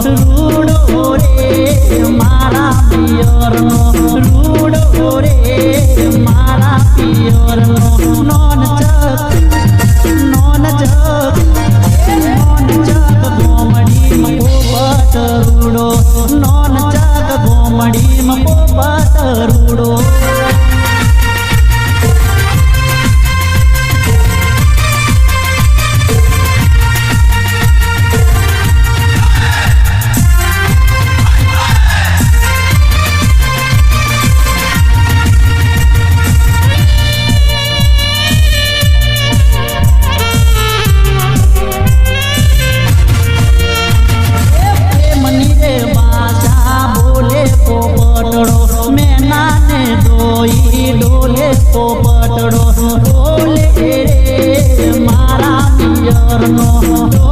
रूडो रे मारा पियर नो रूडो रे मारा पियर नो नॉन चक गोमड़ी मपोपट रूडो नॉन चक गोमड़ी मपोपट रूडो डोले पोपटड़ो डोले रे मारा पियर नो